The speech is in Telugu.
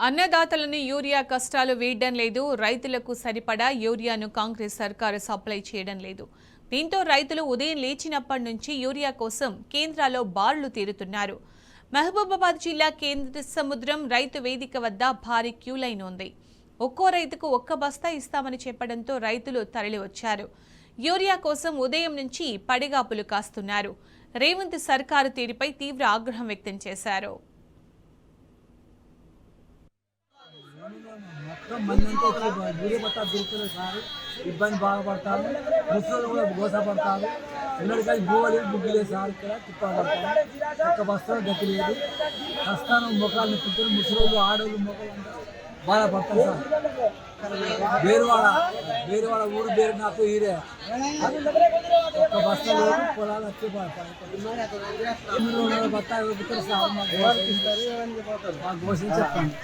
అన్నదాతలను యూరియా కష్టాలు వేయడం లేదు. రైతులకు సరిపడా యూరియాను కాంగ్రెస్ సర్కారు సప్లై చేయడం లేదు. దీంతో రైతులు ఉదయం లేచినప్పటి నుంచి యూరియా కోసం కేంద్రాల్లో బార్లు తీరుతున్నారు. మహబూబాబాద్ జిల్లా కేంద్ర సముద్రం రైతు వేదిక వద్ద భారీ క్యూలైన్ ఉంది. ఒక్కో రైతుకు ఒక్క బస్తా ఇస్తామని చెప్పడంతో రైతులు తరలి వచ్చారు. యూరియా కోసం ఉదయం నుంచి పడిగాపులు కాస్తున్నారు. రేవంత్ సర్కారు తీరుపై తీవ్ర ఆగ్రహం వ్యక్తం చేశారు. యూరియా బత్తా దొరుకుతుంది సార్, ఇబ్బంది బాగా పడతారు. ముసలు కూడా గోసపడతారు. ఉన్నడికాయ గోవలు బుగ్గిలేదు సార్, ఇక్కడ తిప్పబడతారు. ఒక్క బస్తాలు గతి లేదు. కష్టానం మొక్కలు నెప్పుతారు. ముసలు ఆడోళ్ళు మొక్కలు బాధపడతారు సార్. వేరువాడ ఊరు పేరు నాకు ఈరే ఒక్క బస్తా లేదు. పొలాలు వచ్చి పడతారు. బత్తా సార్, మాకు గోసం చెప్పండి.